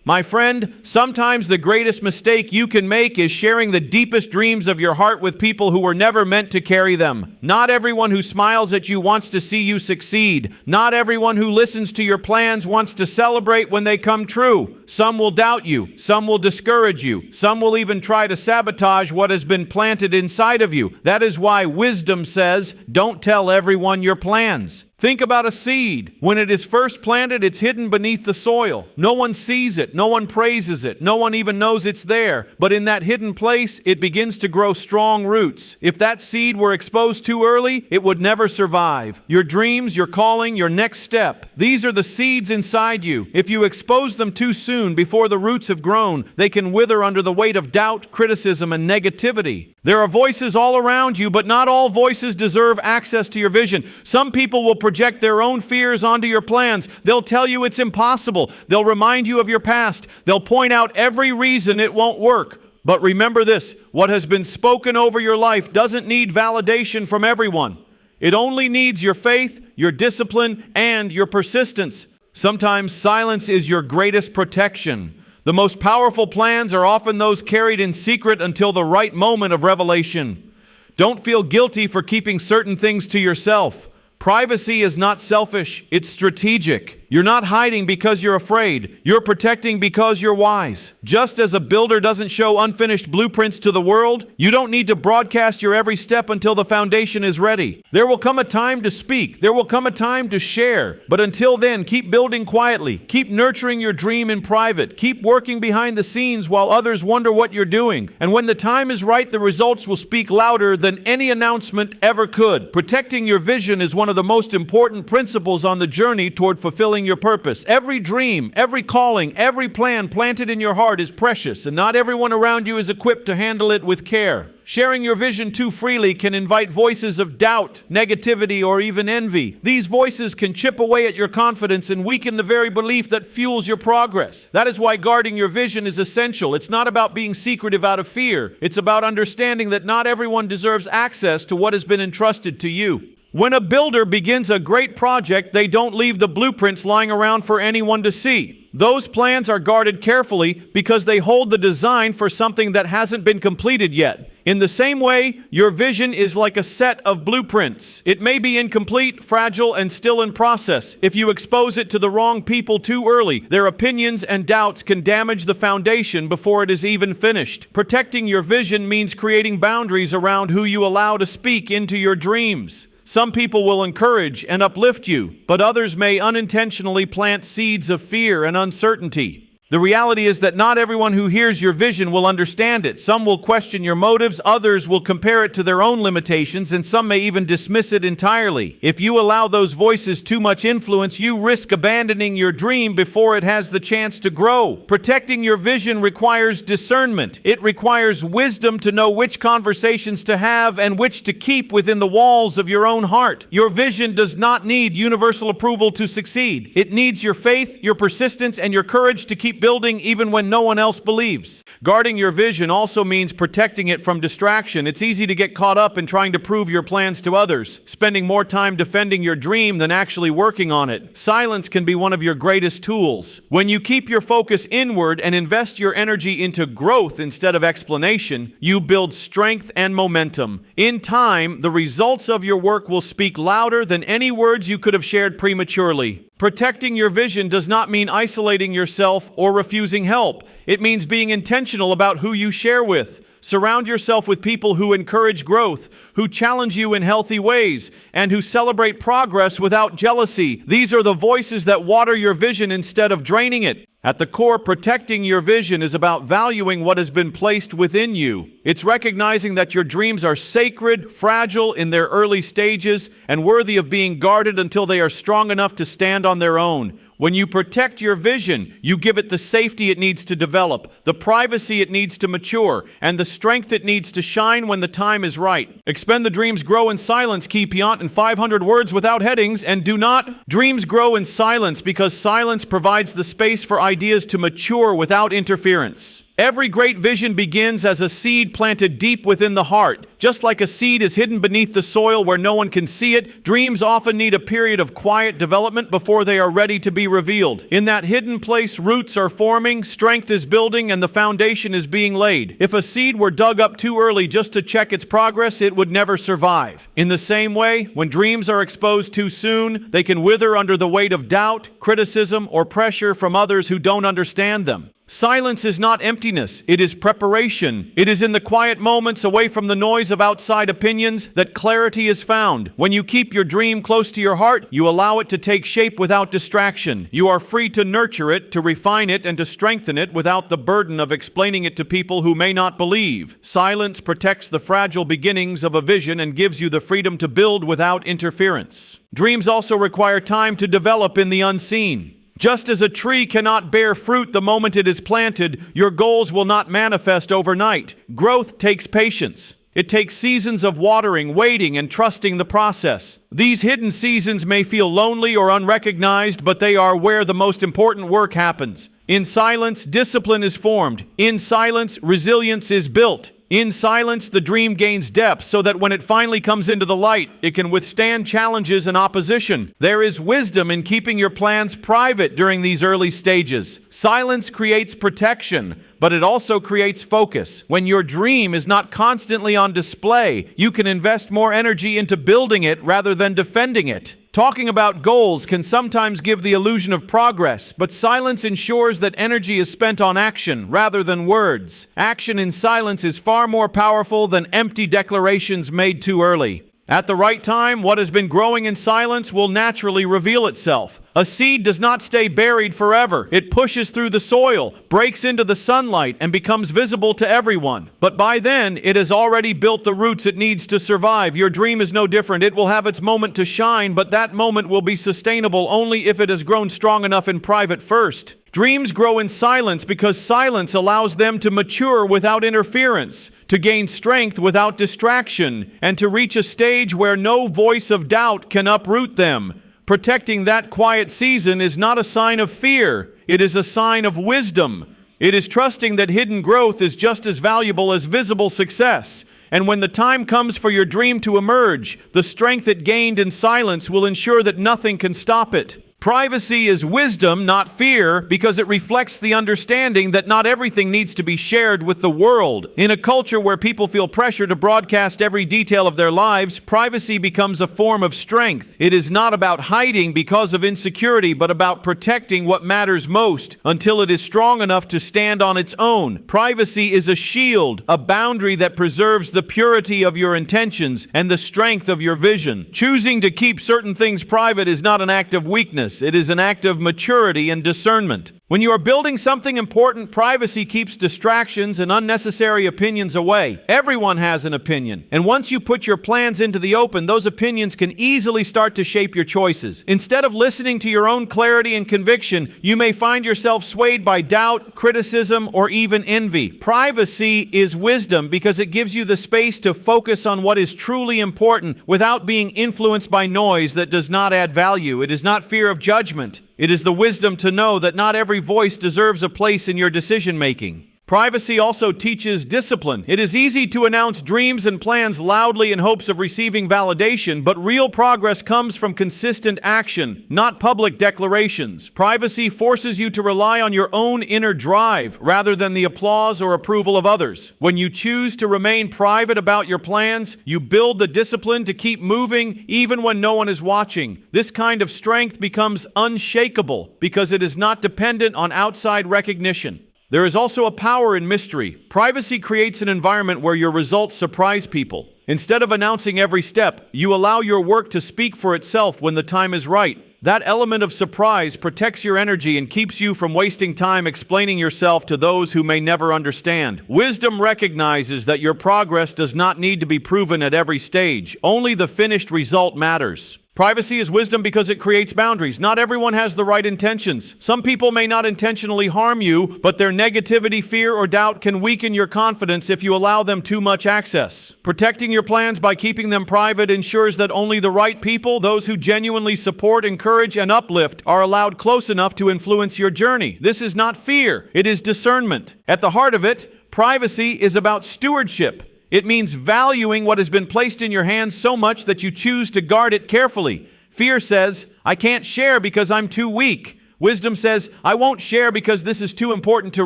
My friend, sometimes the greatest mistake you can make is sharing the deepest dreams of your heart with people who were never meant to carry them. Not everyone who smiles at you wants to see you succeed. Not everyone who listens to your plans wants to celebrate when they come true. Some will doubt you. Some will discourage you. Some will even try to sabotage what has been planted inside of you. That is why wisdom says, don't tell everyone your plans. Think about a seed. When it is first planted, it's hidden beneath the soil. No one sees it. No one praises it. No one even knows it's there. But in that hidden place, it begins to grow strong roots. If that seed were exposed too early, it would never survive. Your dreams, your calling, your next step, these are the seeds inside you. If you expose them too soon, before the roots have grown, they can wither under the weight of doubt, criticism, and negativity. There are voices all around you, but not all voices deserve access to your vision. Some people will project their own fears onto your plans. They'll tell you it's impossible. They'll remind you of your past. They'll point out every reason it won't work. But remember this, what has been spoken over your life doesn't need validation from everyone. It only needs your faith, your discipline, and your persistence. Sometimes silence is your greatest protection. The most powerful plans are often those carried in secret until the right moment of revelation. Don't feel guilty for keeping certain things to yourself. Privacy is not selfish, it's strategic. You're not hiding because you're afraid. You're protecting because you're wise. Just as a builder doesn't show unfinished blueprints to the world, you don't need to broadcast your every step until the foundation is ready. There will come a time to speak. There will come a time to share. But until then, keep building quietly. Keep nurturing your dream in private. Keep working behind the scenes while others wonder what you're doing. And when the time is right, the results will speak louder than any announcement ever could. Protecting your vision is one of the most important principles on the journey toward fulfilling your purpose. Every dream, every calling, every plan planted in your heart is precious, and not everyone around you is equipped to handle it with care. Sharing your vision too freely can invite voices of doubt, negativity, or even envy. These voices can chip away at your confidence and weaken the very belief that fuels your progress. That is why guarding your vision is essential. It's not about being secretive out of fear. It's about understanding that not everyone deserves access to what has been entrusted to you. When a builder begins a great project, they don't leave the blueprints lying around for anyone to see. Those plans are guarded carefully because they hold the design for something that hasn't been completed yet. In the same way, your vision is like a set of blueprints. It may be incomplete, fragile, and still in process. If you expose it to the wrong people too early, their opinions and doubts can damage the foundation before it is even finished. Protecting your vision means creating boundaries around who you allow to speak into your dreams. Some people will encourage and uplift you, but others may unintentionally plant seeds of fear and uncertainty. The reality is that not everyone who hears your vision will understand it. Some will question your motives, others will compare it to their own limitations, and some may even dismiss it entirely. If you allow those voices too much influence, you risk abandoning your dream before it has the chance to grow. Protecting your vision requires discernment. It requires wisdom to know which conversations to have and which to keep within the walls of your own heart. Your vision does not need universal approval to succeed. It needs your faith, your persistence, and your courage to keep building even when no one else believes. Guarding your vision also means protecting it from distraction. It's easy to get caught up in trying to prove your plans to others, spending more time defending your dream than actually working on it. Silence can be one of your greatest tools. When you keep your focus inward and invest your energy into growth instead of explanation, you build strength and momentum. In time, the results of your work will speak louder than any words you could have shared prematurely. Protecting your vision does not mean isolating yourself or refusing help. It means being intentional about who you share with. Surround yourself with people who encourage growth, who challenge you in healthy ways, and who celebrate progress without jealousy. These are the voices that water your vision instead of draining it. At the core, protecting your vision is about valuing what has been placed within you. It's recognizing that your dreams are sacred, fragile in their early stages, and worthy of being guarded until they are strong enough to stand on their own. When you protect your vision, you give it the safety it needs to develop, the privacy it needs to mature, and the strength it needs to shine when the time is right. Expend the dreams grow in silence, keep Cahn in 500 words without headings, and do not. Dreams grow in silence because silence provides the space for ideas to mature without interference. Every great vision begins as a seed planted deep within the heart. Just like a seed is hidden beneath the soil where no one can see it, dreams often need a period of quiet development before they are ready to be revealed. In that hidden place, roots are forming, strength is building, and the foundation is being laid. If a seed were dug up too early just to check its progress, it would never survive. In the same way, when dreams are exposed too soon, they can wither under the weight of doubt, criticism, or pressure from others who don't understand them. Silence is not emptiness, it is preparation. It is in the quiet moments away from the noise of outside opinions that clarity is found. When you keep your dream close to your heart, you allow it to take shape without distraction. You are free to nurture it, to refine it, and to strengthen it without the burden of explaining it to people who may not believe. Silence protects the fragile beginnings of a vision and gives you the freedom to build without interference. Dreams also require time to develop in the unseen. Just as a tree cannot bear fruit the moment it is planted, your goals will not manifest overnight. Growth takes patience. It takes seasons of watering, waiting, and trusting the process. These hidden seasons may feel lonely or unrecognized, but they are where the most important work happens. In silence, discipline is formed. In silence, resilience is built. In silence, the dream gains depth so that when it finally comes into the light, it can withstand challenges and opposition. There is wisdom in keeping your plans private during these early stages. Silence creates protection, but it also creates focus. When your dream is not constantly on display, you can invest more energy into building it rather than defending it. Talking about goals can sometimes give the illusion of progress, but silence ensures that energy is spent on action rather than words. Action in silence is far more powerful than empty declarations made too early. At the right time, what has been growing in silence will naturally reveal itself. A seed does not stay buried forever. It pushes through the soil, breaks into the sunlight, and becomes visible to everyone. But by then, it has already built the roots it needs to survive. Your dream is no different. It will have its moment to shine, but that moment will be sustainable only if it has grown strong enough in private first. Dreams grow in silence because silence allows them to mature without interference, to gain strength without distraction, and to reach a stage where no voice of doubt can uproot them. Protecting that quiet season is not a sign of fear. It is a sign of wisdom. It is trusting that hidden growth is just as valuable as visible success. And when the time comes for your dream to emerge, the strength it gained in silence will ensure that nothing can stop it. Privacy is wisdom, not fear, because it reflects the understanding that not everything needs to be shared with the world. In a culture where people feel pressure to broadcast every detail of their lives, privacy becomes a form of strength. It is not about hiding because of insecurity, but about protecting what matters most until it is strong enough to stand on its own. Privacy is a shield, a boundary that preserves the purity of your intentions and the strength of your vision. Choosing to keep certain things private is not an act of weakness. It is an act of maturity and discernment. When you are building something important, privacy keeps distractions and unnecessary opinions away. Everyone has an opinion, and once you put your plans into the open, those opinions can easily start to shape your choices. Instead of listening to your own clarity and conviction, you may find yourself swayed by doubt, criticism, or even envy. Privacy is wisdom because it gives you the space to focus on what is truly important without being influenced by noise that does not add value. It is not fear of judgment. It is the wisdom to know that not every voice deserves a place in your decision-making. Privacy also teaches discipline. It is easy to announce dreams and plans loudly in hopes of receiving validation, but real progress comes from consistent action, not public declarations. Privacy forces you to rely on your own inner drive rather than the applause or approval of others. When you choose to remain private about your plans, you build the discipline to keep moving even when no one is watching. This kind of strength becomes unshakable because it is not dependent on outside recognition. There is also a power in mystery. Privacy creates an environment where your results surprise people. Instead of announcing every step, you allow your work to speak for itself when the time is right. That element of surprise protects your energy and keeps you from wasting time explaining yourself to those who may never understand. Wisdom recognizes that your progress does not need to be proven at every stage. Only the finished result matters. Privacy is wisdom because it creates boundaries. Not everyone has the right intentions. Some people may not intentionally harm you, but their negativity, fear, or doubt can weaken your confidence if you allow them too much access. Protecting your plans by keeping them private ensures that only the right people, those who genuinely support, encourage, and uplift, are allowed close enough to influence your journey. This is not fear, it is discernment. At the heart of it, privacy is about stewardship. It means valuing what has been placed in your hands so much that you choose to guard it carefully. Fear says, I can't share because I'm too weak. Wisdom says, I won't share because this is too important to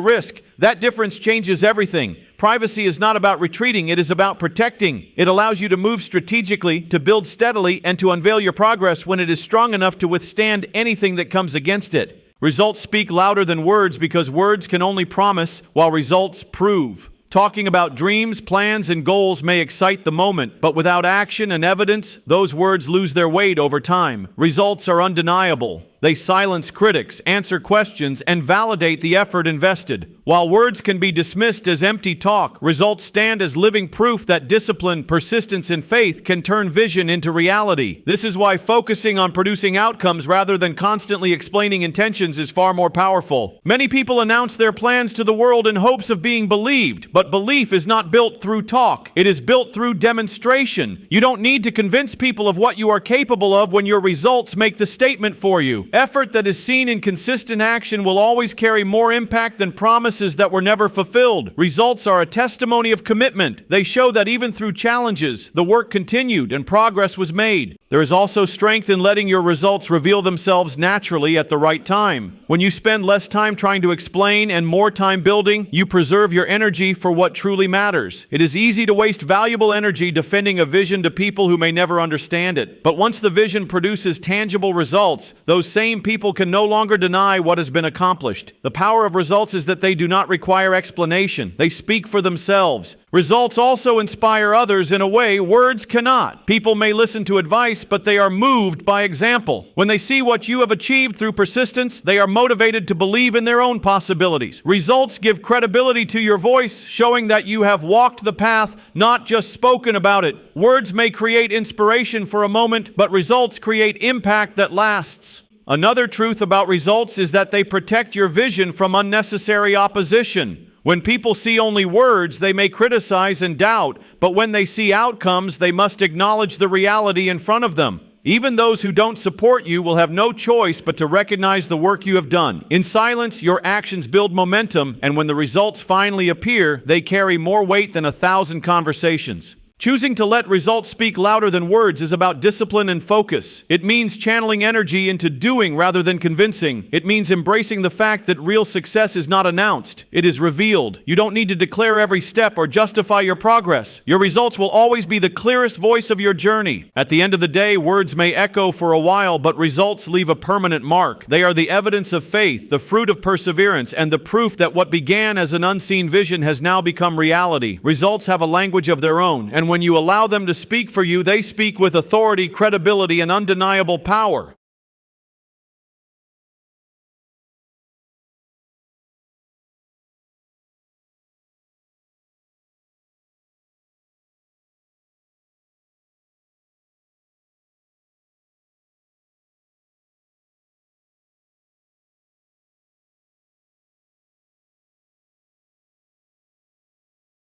risk. That difference changes everything. Privacy is not about retreating, it is about protecting. It allows you to move strategically, to build steadily, and to unveil your progress when it is strong enough to withstand anything that comes against it. Results speak louder than words because words can only promise while results prove. Talking about dreams, plans, and goals may excite the moment, but without action and evidence, those words lose their weight over time. Results are undeniable. They silence critics, answer questions, and validate the effort invested. While words can be dismissed as empty talk, results stand as living proof that discipline, persistence, and faith can turn vision into reality. This is why focusing on producing outcomes rather than constantly explaining intentions is far more powerful. Many people announce their plans to the world in hopes of being believed, but belief is not built through talk. It is built through demonstration. You don't need to convince people of what you are capable of when your results make the statement for you. Effort that is seen in consistent action will always carry more impact than promises that were never fulfilled. Results are a testimony of commitment. They show that even through challenges, the work continued and progress was made. There is also strength in letting your results reveal themselves naturally at the right time. When you spend less time trying to explain and more time building, you preserve your energy for what truly matters. It is easy to waste valuable energy defending a vision to people who may never understand it. But once the vision produces tangible results, those same people can no longer deny what has been accomplished. The power of results is that they do not require explanation. They speak for themselves. Results also inspire others in a way words cannot. People may listen to advice, but they are moved by example. When they see what you have achieved through persistence, they are motivated to believe in their own possibilities. Results give credibility to your voice, showing that you have walked the path, not just spoken about it. Words may create inspiration for a moment, but results create impact that lasts. Another truth about results is that they protect your vision from unnecessary opposition. When people see only words, they may criticize and doubt, but when they see outcomes, they must acknowledge the reality in front of them. Even those who don't support you will have no choice but to recognize the work you have done. In silence, your actions build momentum, and when the results finally appear, they carry more weight than 1,000 conversations. Choosing to let results speak louder than words is about discipline and focus. It means channeling energy into doing rather than convincing. It means embracing the fact that real success is not announced. It is revealed. You don't need to declare every step or justify your progress. Your results will always be the clearest voice of your journey. At the end of the day, words may echo for a while, but results leave a permanent mark. They are the evidence of faith, the fruit of perseverance, and the proof that what began as an unseen vision has now become reality. Results have a language of their own, and when you allow them to speak for you, they speak with authority, credibility, and undeniable power.